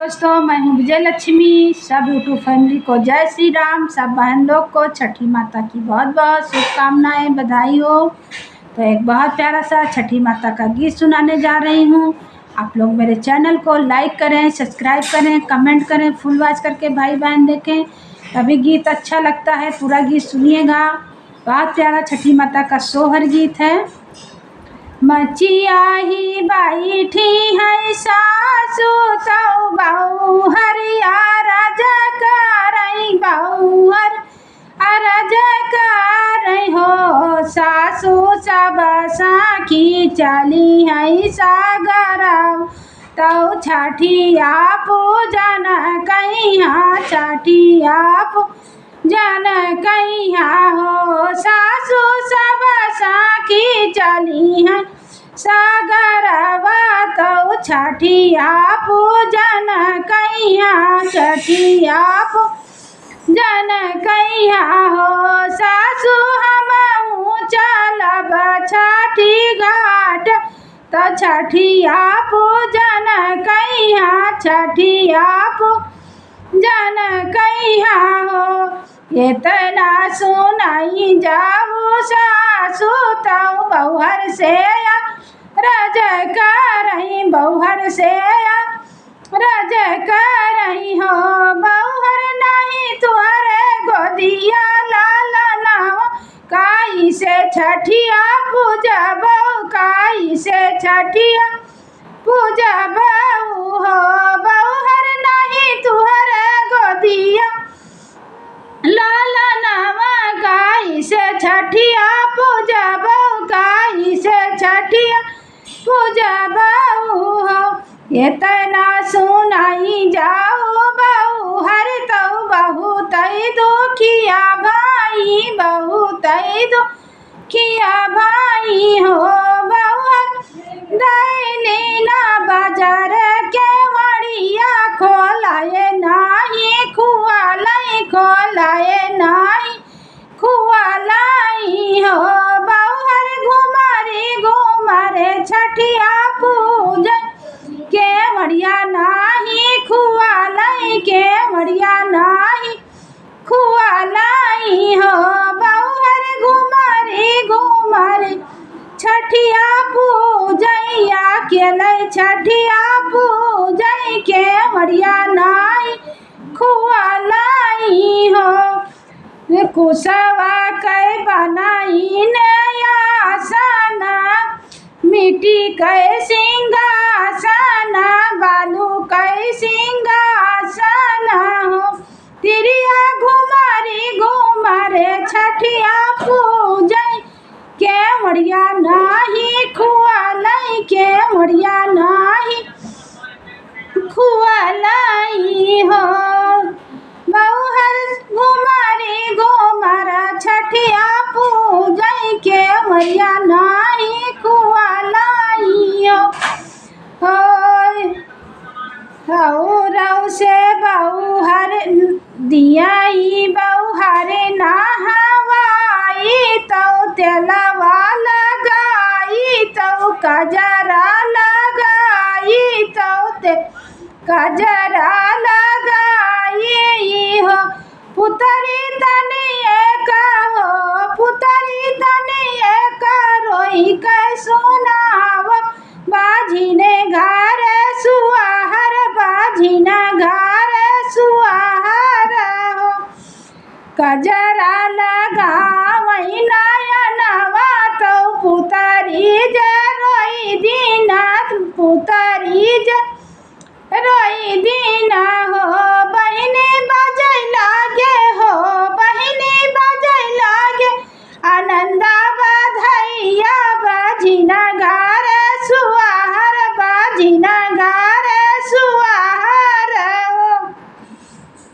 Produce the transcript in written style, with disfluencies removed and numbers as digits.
दोस्तों, मैं हूँ विजय लक्ष्मी। सब यूट्यूब फैमिली को जय श्री राम। सब बहन लोग को छठी माता की बहुत बहुत शुभकामनाएं, बधाई हो। तो एक बहुत प्यारा सा छठी माता का गीत सुनाने जा रही हूँ। आप लोग मेरे चैनल को लाइक करें, सब्सक्राइब करें, कमेंट करें, फुल वॉच करके भाई बहन देखें, तभी गीत अच्छा लगता है। पूरा गीत सुनिएगा। बहुत प्यारा छठी माता का सोहर गीत है। मचिया ही बैठी है सासु तौ बहु हरिया राजा करई बहु हर अरज करई हो। सासु सब साखी चली है सागर तौ छठिया पूजन कहिया छठिया पूजन कहिया हो। सासु सब साखी चली है सागरवा तौ छठिया पूजन कहिया छठिया पूजन कहिया हो। सासु हमहु चलब छठी घाट तो छठिया पूजन कहिया छठिया पूजन कहिया हो। इतना सुनाई जाऊ सासु तौ बहुहर से रज करई बहुहर से रज करई हो। बहुहर नहीं तुहरे गोदिया लाल नाव काई से छठिया पूजब काई से छठिया पूजब हो। बहुहर नहीं तुहरे गोदिया लाल नावा काई से छठिया पूजब काई से छठिया पूजब हो। इतना सुनाई जाऊ बहुहर तौ बहुत दुखिया भाई बहुत दुखिया भाई हो। बहुहर दैनी ना बाजार के वड़िया खोलाए नाही खुआलाई खोलाए नाही खुआलाई हो। बहुहर घुमारे छठिया पूजन के मड़िया नाही खुआलाई के मड़िया नाही खुआलाई हो। बहुहर घुमारे छठिया पूजैया के लय छठिया पूजै के मड़िया नाही खुआलाई हो। कुशवा कै बनाई आसन मिट्टी कै सिंहासन बालू कै सिंहासन हो। तिरिया घुमारे छठिया पूजै के मड़िया नाही खुआलाई के मड़िया नाही खुआलाई हो। बहुहर घुमारा छठिया पूजै के मड़िया नाही खुआलाई हो। रौ से बहुहर दियाई बहुहर नहवाई तौ तेलवा लगाई तौ कजरा लगाई तौ ते कजरा लगाई हो। पुतरी तनिए कहो पुतरी तनिए रोई कै सुनाव बाझिने घर सुआहर बाझिना घर सुआहर हो। कजरा लगावई नयनवा तौ पुतरी जे रोई दीना पुतरी जे रोई दीना